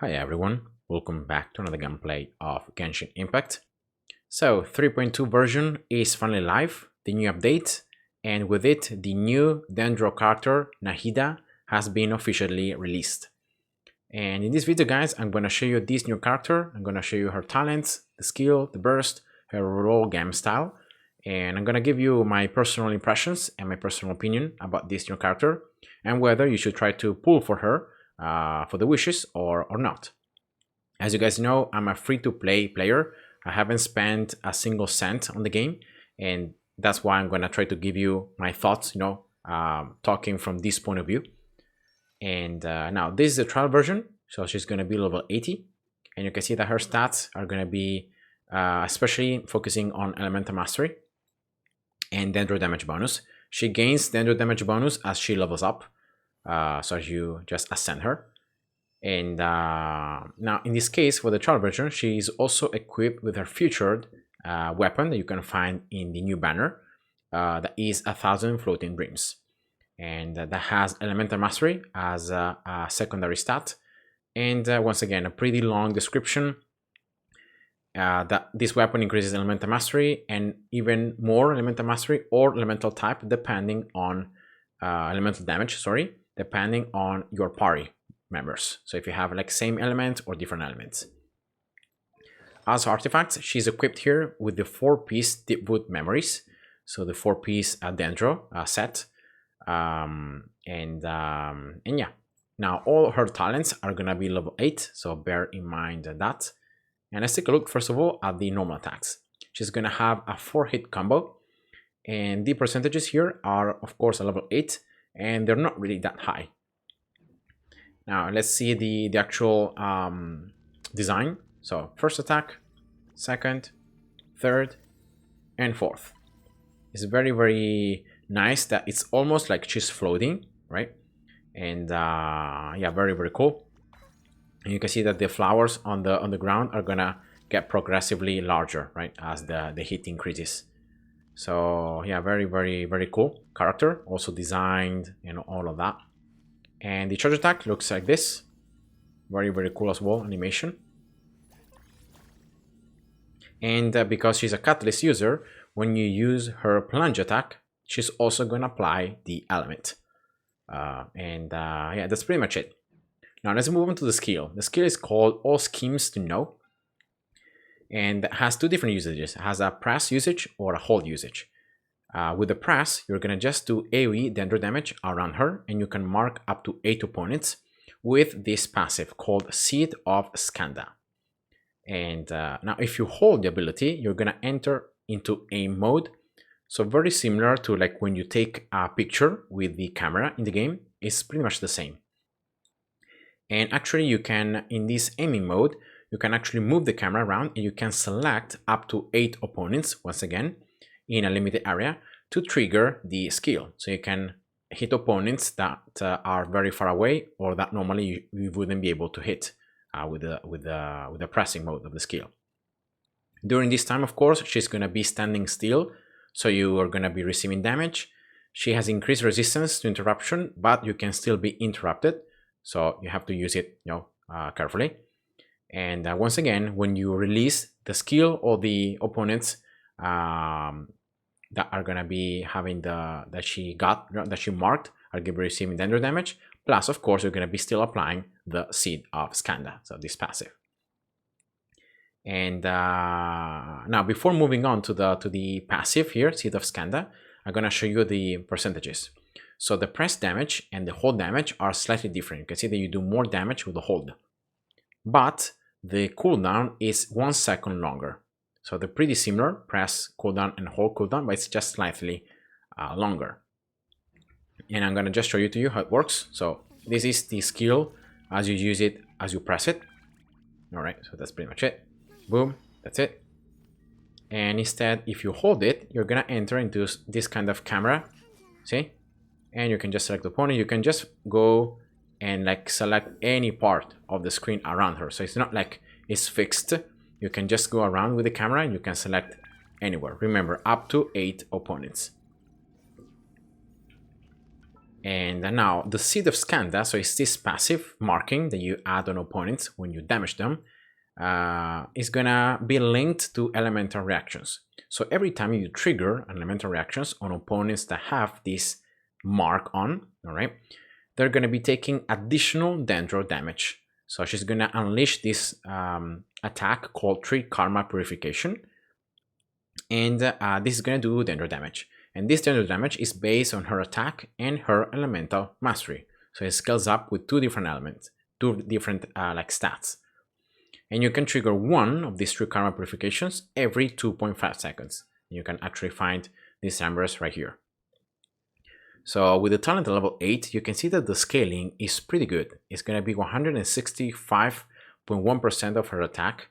Hi everyone, welcome back to another gameplay of Genshin Impact. So 3.2 version is finally live, the new update, and with it the new Dendro character Nahida has been officially released. And in this video guys, I'm going to show you this new character. I'm going to show you her talents, the skill, the burst, her overall game style, and I'm going to give you my personal impressions and my personal opinion about this new character and whether you should try to pull for her for the wishes or not. As you guys know, I'm a free-to-play player. I haven't spent a single cent on the game, and that's why I'm going to try to give you my thoughts, talking from this point of view. And now this is the trial version, so she's going to be level 80, and you can see that her stats are going to be especially focusing on elemental mastery and Dendro damage bonus. She gains Dendro damage bonus as she levels up, so as you just ascend her. And now in this case, for the trial version, she is also equipped with her featured weapon that you can find in the new banner, that is 1,000 floating dreams, and that has elemental mastery as a secondary stat. And once again, a pretty long description that this weapon increases elemental mastery and even more elemental mastery or elemental type depending on elemental damage, depending on your party members. So if you have like same element or different elements. As artifacts, she's equipped here with the 4-piece Deepwood Memories, so the 4-piece Dendro set, and yeah. Now all her talents are gonna be level 8, so bear in mind that. And let's take a look first of all at the normal attacks. She's gonna have a 4-hit combo, and the percentages here are of course a level 8, and they're not really that high. Now let's see the actual design. So first attack, second, third, and fourth. It's very nice that it's almost like she's floating, right? And yeah, very cool. And you can see that the flowers on the ground are gonna get progressively larger, right, as the heat increases. So yeah, very cool character, also designed, all of that. And the charge attack looks like this. Very cool as well, animation. And because she's a catalyst user, when you use her plunge attack, she's also going to apply the element. Yeah, that's pretty much it. Now let's move on to the skill. The skill is called All Schemes to Know, and has two different usages. It has a press usage or a hold usage. With the press, you're going to just do AoE Dendro damage around her, and you can mark up to 8 opponents with this passive called Seed of Skanda. And now if you hold the ability, you're going to enter into aim mode. So very similar to like when you take a picture with the camera in the game, it's pretty much the same. And actually you can, in this aiming mode, you can actually move the camera around and you can select up to 8 opponents, once again, in a limited area to trigger the skill. So you can hit opponents that are very far away or that normally you wouldn't be able to hit with the pressing mode of the skill. During this time, of course, she's going to be standing still, so you are going to be receiving damage. She has increased resistance to interruption, but you can still be interrupted, so you have to use it, carefully. And once again, when you release the skill or the opponents that are gonna be having that she marked are gonna be receiving Dendro damage. Plus, of course, you're gonna be still applying the Seed of Skanda, so this passive. And now, before moving on to the passive here, Seed of Skanda, I'm gonna show you the percentages. So the press damage and the hold damage are slightly different. You can see that you do more damage with the hold, but the cooldown is 1 second longer. So they're pretty similar, press cooldown and hold cooldown, but it's just slightly longer. And I'm gonna just show you how it works. So this is the skill as you use it, as you press it. All right, so that's pretty much it. Boom, that's it. And instead, if you hold it, you're gonna enter into this kind of camera, see? And you can just select the opponent. You can just go and like select any part of the screen around her. So it's not like it's fixed. You can just go around with the camera and you can select anywhere. Remember, up to 8 opponents. And now the Seed of Skanda, so it's this passive marking that you add on opponents when you damage them, is gonna be linked to elemental reactions. So every time you trigger an elemental reactions on opponents that have this mark on, all right, they're gonna be taking additional Dendro damage. So she's gonna unleash this attack called Tree Karma Purification, and this is gonna do Dendro damage. And this Dendro damage is based on her attack and her elemental mastery. So it scales up with two different elements, two different like stats. And you can trigger one of these Tree Karma Purifications every 2.5 seconds. You can actually find these numbers right here. So with the talent at level 8, you can see that the scaling is pretty good. It's going to be 165.1% of her attack.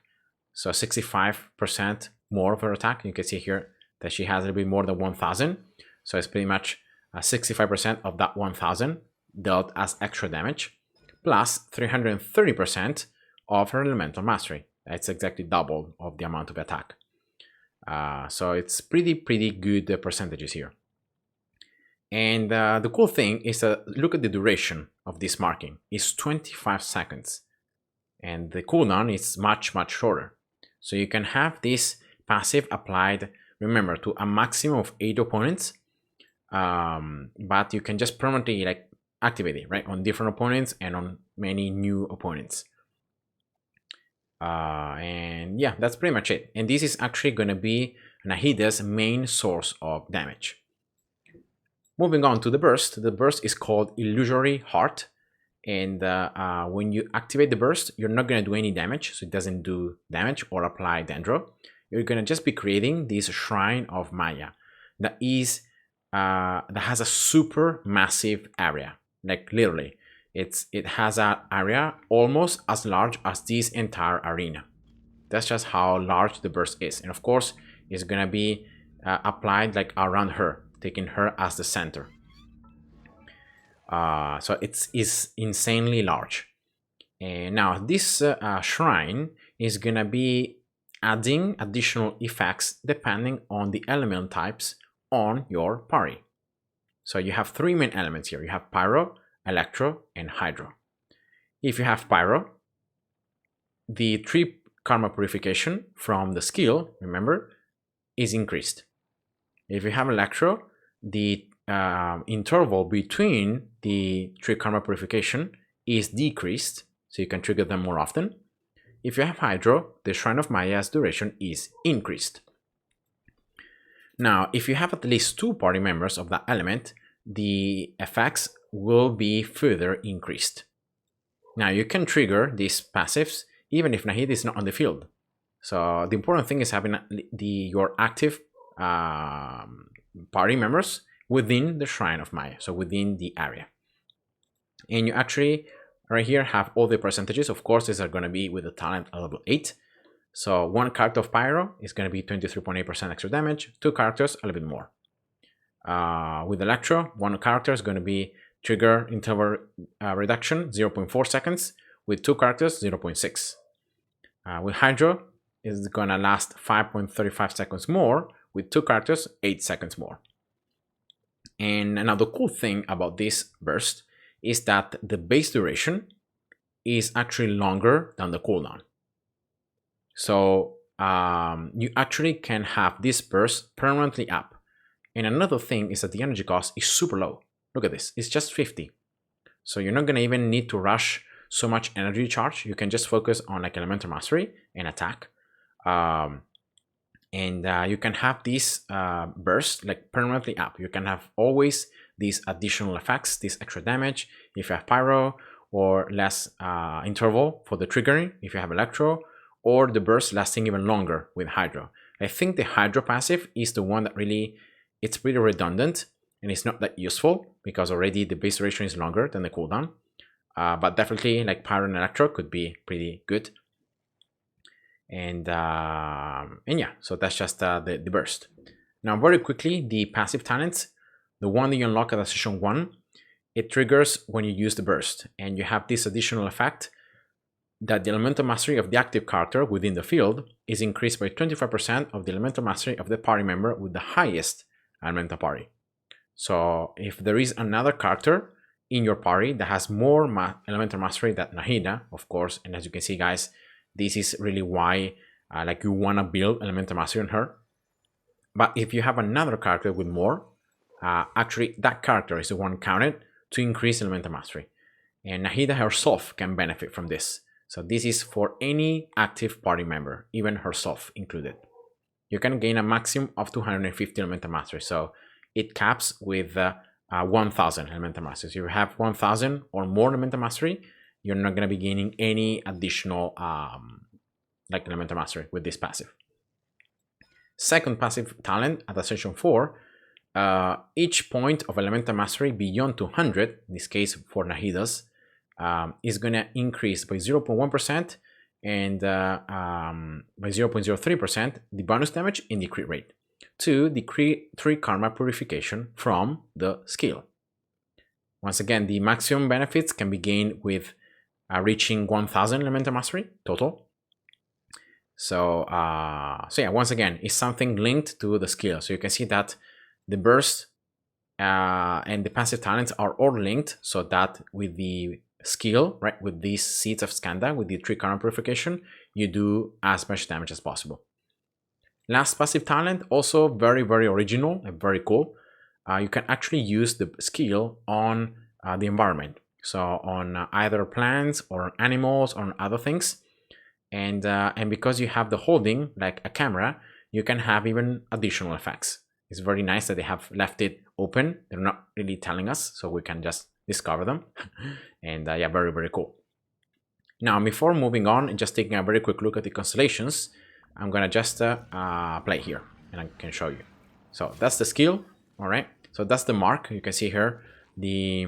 So 65% more of her attack. You can see here that she has a little bit more than 1,000. So it's pretty much 65% of that 1,000 dealt as extra damage, plus 330% of her elemental mastery. That's exactly double of the amount of attack. So it's pretty good percentages here. And the cool thing is that look at the duration of this marking. It's 25 seconds. And the cooldown is much shorter. So you can have this passive applied, remember, to a maximum of 8 opponents. But you can just permanently like activate it, right, on different opponents and on many new opponents. And yeah, that's pretty much it. And this is actually going to be Nahida's main source of damage. Moving on to the burst is called Illusory Heart. And when you activate the burst, you're not going to do any damage, so it doesn't do damage or apply Dendro. You're going to just be creating this Shrine of Maya that has a super massive area, like literally. It has an area almost as large as this entire arena. That's just how large the burst is. And of course, it's gonna be applied like around her, taking her as the center. So it's insanely large. And now this shrine is gonna be adding additional effects depending on the element types on your party. So you have 3 main elements here. You have Pyro, Electro, and Hydro. If you have Pyro, the Tree Karma Purification from the skill, remember, is increased. If you have Electro, the interval between the Tree Karma Purification is decreased, so you can trigger them more often. If you have Hydro, the Shrine of Maya's duration is increased. Now, if you have at least 2 party members of that element, the effects will be further increased. Now you can trigger these passives even if Nahida is not on the field. So the important thing is having your active party members within the Shrine of Maya, so within the area. And you actually right here have all the percentages. Of course, these are going to be with the talent at level 8. So 1 character of Pyro is going to be 23.8% extra damage, 2 characters a little bit more. With Electro, 1 character is going to be trigger interval reduction 0.4 seconds, with 2 characters 0.6. With Hydro, it's going to last 5.35 seconds more, with 2 characters 8 seconds more. And now the cool thing about this burst is that the base duration is actually longer than the cooldown. So you actually can have this burst permanently up. And another thing is that the energy cost is super low. Look at this, it's just 50. So you're not gonna even need to rush so much energy charge. You can just focus on like elemental mastery and attack. You can have this burst like permanently up. You can have always these additional effects, this extra damage if you have Pyro, or less interval for the triggering if you have Electro, or the burst lasting even longer with Hydro. I think the Hydro passive is the one that really, it's pretty redundant and it's not that useful because already the base duration is longer than the cooldown. But definitely like Pyro and Electro could be pretty good. And yeah, so that's just the burst. Now very quickly, the passive talents, the one that you unlock at session 1, it triggers when you use the burst, and you have this additional effect that the elemental mastery of the active character within the field is increased by 25% of the elemental mastery of the party member with the highest elemental party. So if there is another character in your party that has more elemental mastery than Nahida, of course, and as you can see, guys, this is really why like you want to build elemental mastery on her. But if you have another character with more, actually that character is the one counted to increase elemental mastery. And Nahida herself can benefit from this. So this is for any active party member, even herself included. You can gain a maximum of 250 elemental mastery. So it caps with 1000 elemental mastery. So if you have 1000 or more elemental mastery, you're not going to be gaining any additional like elemental mastery with this passive. Second passive talent at Ascension 4, each point of elemental mastery beyond 200, in this case for Nahida's, is going to increase by 0.1% and by 0.03% the bonus damage in the crit rate to the 3 karma purification from the skill. Once again, the maximum benefits can be gained with reaching 1000 elemental mastery total. So yeah, once again, it's something linked to the skill. So you can see that the burst and the passive talents are all linked, so that with the skill, right, with these seeds of Skanda, with the 3 karma purification, you do as much damage as possible. Last passive talent, also very original and very cool. You can actually use the skill on the environment, so on either plants or animals or on other things. And because you have the holding like a camera, you can have even additional effects. It's very nice that they have left it open. They're not really telling us, so we can just discover them. And yeah, very cool. Now, before moving on and just taking a very quick look at the constellations, I'm gonna just play here and I can show you. So that's the skill, all right? So that's the mark. You can see here the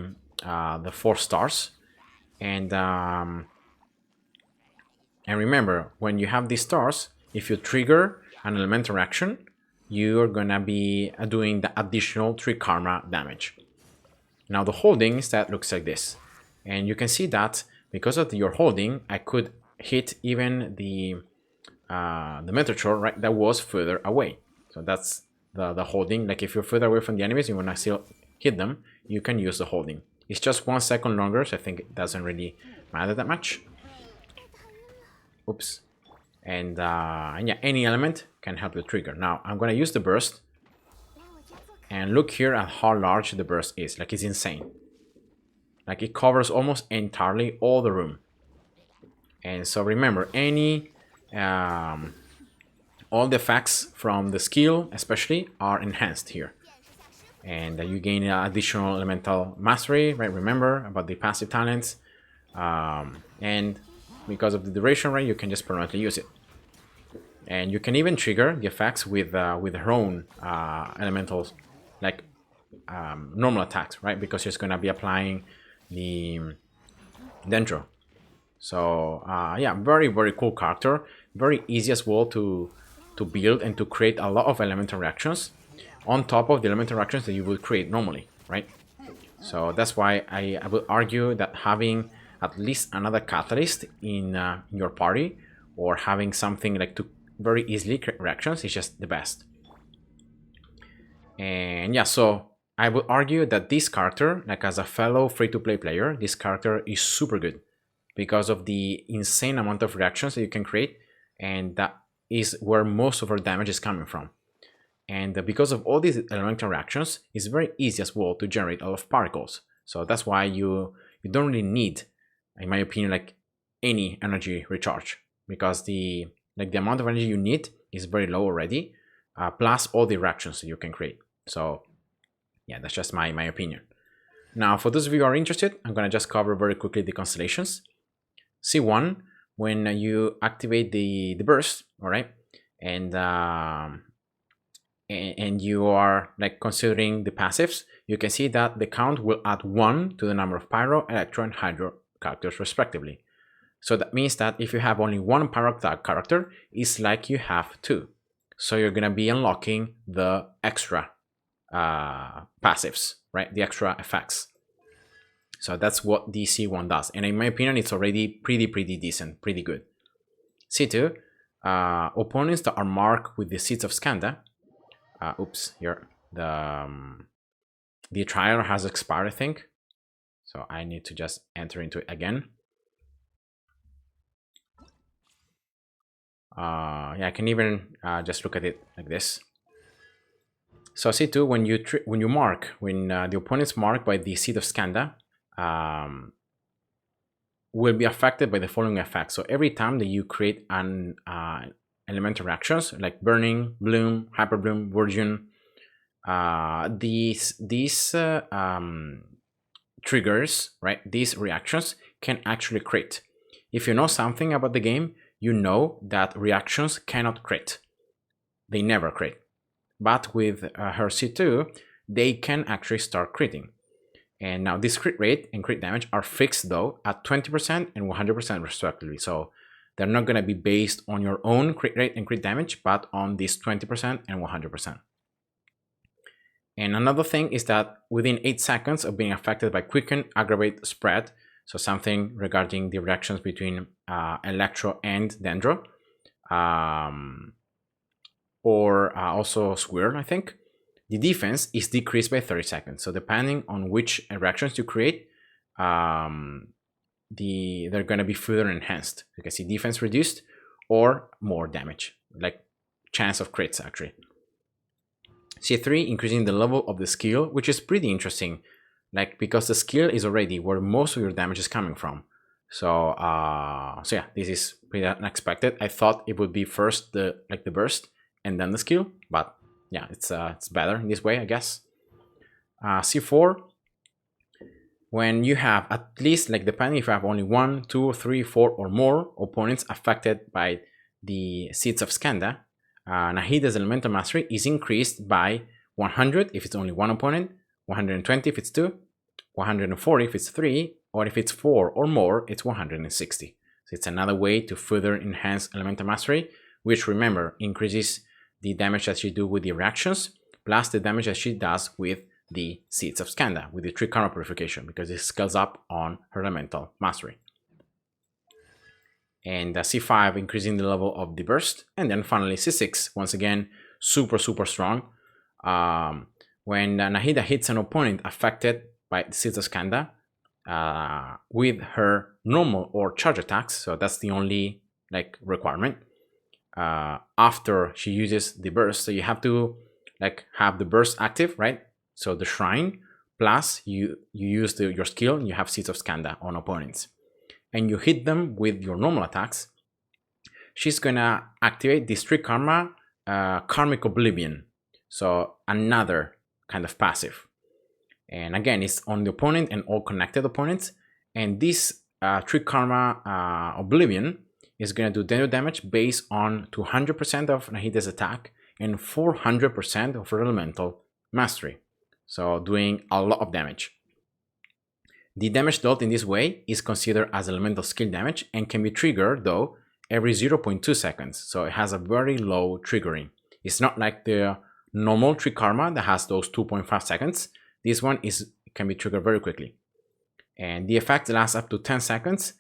4 stars. And remember, when you have these stars, if you trigger an elemental action, you're gonna be doing the additional 3 karma damage. Now the holding instead looks like this, and you can see that because of your holding, I could hit even the Metrochore, right, that was further away. So that's the holding. Like if you're further away from the enemies, you wanna still hit them, you can use the holding. It's just 1 second longer, so I think it doesn't really matter that much. Oops. And yeah, any element can help the trigger. Now I'm gonna use the burst, and look here at how large the burst is. Like, it's insane. Like, it covers almost entirely all the room. And so remember, any all the effects from the skill especially are enhanced here, and you gain additional elemental mastery, right? Remember about the passive talents, and because of the duration, right, you can just permanently use it. And you can even trigger the effects with her own elementals, like normal attacks, right? Because she's gonna be applying the Dendro. So yeah, very cool character. Very easy as well to build and to create a lot of elemental reactions on top of the elemental reactions that you would create normally, right? So that's why I would argue that having at least another catalyst in your party, or having something like to very easily create reactions, is just the best. And yeah, so I would argue that this character, like as a fellow free-to-play player, this character is super good because of the insane amount of reactions that you can create, and that is where most of our damage is coming from. And because of all these elemental reactions, it's very easy as well to generate a lot of particles. So that's why you don't really need, in my opinion, like any energy recharge, because the amount of energy you need is very low already, plus all the reactions that you can create. So yeah, that's just my opinion. Now, for those of you who are interested, I'm gonna just cover very quickly the constellations. C1, when you activate the burst, all right, and you are like considering the passives, you can see that the count will add 1 to the number of Pyro, Electro, and Hydro characters respectively. So that means that if you have only 1 Pyro character, it's like you have 2. So you're gonna be unlocking the extra passives, right? The extra effects. So that's what the C1 does, and in my opinion, it's already pretty decent, pretty good. C2, opponents that are marked with the Seeds of Skanda. Oops, here the The trial has expired, I think. So I need to just enter into it again. Yeah, I can even just look at it like this. So C2, when the opponent's marked by the Seed of Skanda, will be affected by the following effects. So every time that you create an elemental reactions like burning, bloom, hyper bloom, virgin, these triggers, right? These reactions can actually crit. If you know something about the game, you know that reactions cannot crit. They never crit. But with her C2, they can actually start critting. And now this crit rate and crit damage are fixed though at 20% and 100% respectively. So they're not going to be based on your own crit rate and crit damage, but on this 20% and 100%. And another thing is that within 8 seconds of being affected by quicken, aggravate, spread, so something regarding the reactions between Electro and Dendro, or also Squirrel, I think, the defense is decreased by 30 seconds. So depending on which reactions you create, they're going to be further enhanced. You can see defense reduced or more damage, like chance of crits actually. C3, increasing the level of the skill, which is pretty interesting, like because the skill is already where most of your damage is coming from. So so yeah, this is pretty unexpected. I thought it would be first the burst and then the skill, but yeah, it's better in this way, I guess. C4, when you have at least, like depending if you have only 1, 2, 3, 4 or more opponents affected by the Seeds of Skanda, Nahida's elemental mastery is increased by 100 if it's only one opponent, 120 if it's 2, 140 if it's 3, or if it's 4 or more, it's 160. So it's another way to further enhance elemental mastery, which, remember, increases the damage that she do with the reactions, plus the damage that she does with the Seeds of Skanda, with the 3 karma purification, because it scales up on her elemental mastery. And C5, increasing the level of the burst. And then finally C6, once again, super strong. When Nahida hits an opponent affected by the Seeds of Skanda with her normal or charge attacks, so that's the only like requirement, after she uses the burst. So you have to like have the burst active, right? So the shrine, plus you use your skill and you have Seeds of Skanda on opponents, and you hit them with your normal attacks, she's gonna activate this 3 karma Karmic Oblivion. So another kind of passive. And again, it's on the opponent and all connected opponents. And this 3 karma Oblivion is gonna do Dendro damage based on 200% of Nahida's attack and 400% of her elemental mastery. So doing a lot of damage. The damage dealt in this way is considered as elemental skill damage and can be triggered though every 0.2 seconds. So it has a very low triggering. It's not like the normal 3 karma that has those 2.5 seconds. This one can be triggered very quickly. And the effect lasts up to 10 seconds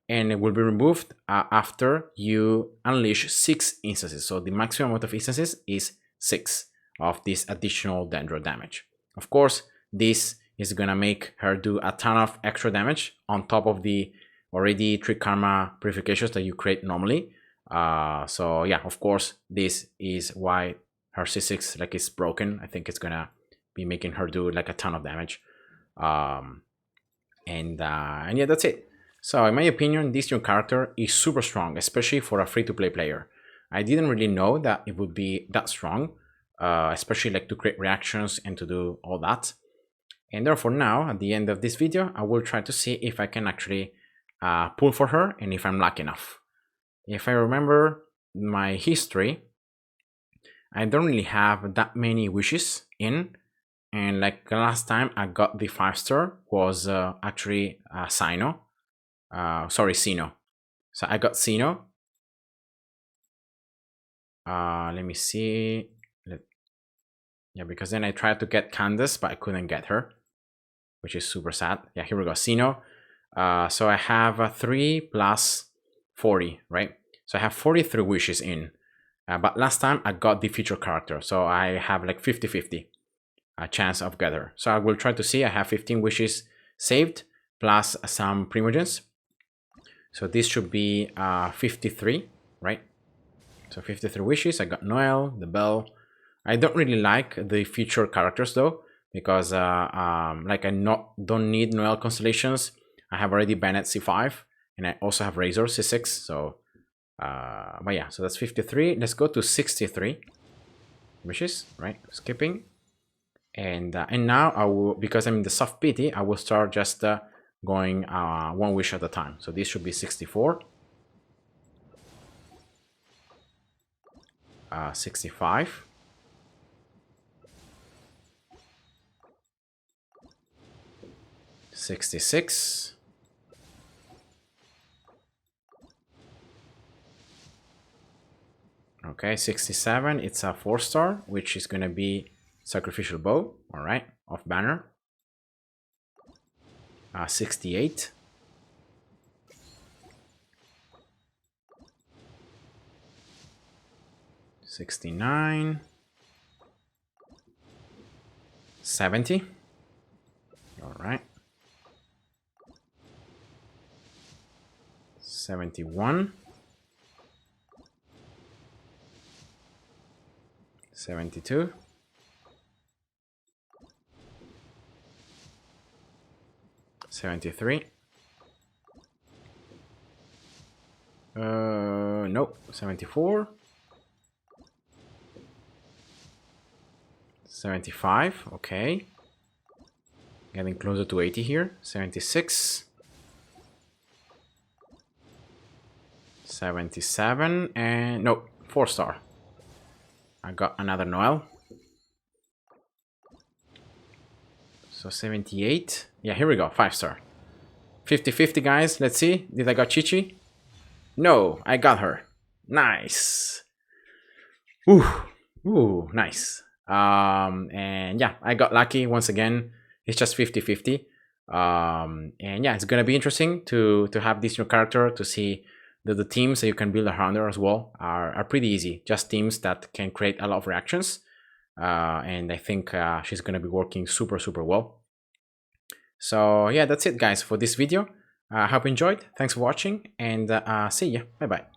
and it will be removed after you unleash 6 instances. So the maximum amount of instances is 6 of this additional Dendro damage. Of course, this is gonna make her do a ton of extra damage on top of the already 3 karma purifications that you create normally. So yeah, of course, this is why her C6 like is broken. I think it's gonna be making her do like a ton of damage. And yeah, that's it. So in my opinion, this new character is super strong, especially for a free-to-play player. I didn't really know that it would be that strong, especially like to create reactions and to do all that. And therefore now, at the end of this video, I will try to see if I can actually pull for her and if I'm lucky enough. If I remember my history, I don't really have that many wishes in. And like the last time I got the 5-star was actually Sino. Sino. So I got Sino. Let me see. Yeah, because then I tried to get Candace, but I couldn't get her, which is super sad. Yeah, here we go, Sino. So I have 3 plus 40, right? So I have 43 wishes in. But last time I got the feature character, so I have like 50-50. chance of get her. So I will try to see. I have 15 wishes saved plus some primogens. So this should be 53, right? So 53 wishes. I got Noel, the bell. I don't really like the future characters though, because like I don't need Noel constellations. I have already Bennett C5, and I also have Razor C6. So, but yeah, so that's 53. Let's go to 63 wishes, right? Skipping, and now I will, because I'm in the soft pity, I will start just going one wish at a time. So this should be 64. 65. 66. Okay, 67. It's a 4-star, which is gonna be Sacrificial Bow. All right, off banner. 68. 69. 70. All right. 71. 72. 73. Nope. 74. 75. Okay. Getting closer to 80 here. 76. 77. And nope. 4-star. I got another Noel. So 78. Yeah, here we go. 5-star. 50-50, guys. Let's see. Did I got Chichi? No, I got her. Nice. Ooh. Ooh, nice. And yeah, I got lucky once again. It's just 50-50. And yeah, it's gonna be interesting to have this new character, to see the teams that you can build around her as well are pretty easy. Just teams that can create a lot of reactions. And I think she's gonna be working super well. So yeah, that's it guys for this video. I hope you enjoyed. Thanks for watching, and see ya. Bye bye.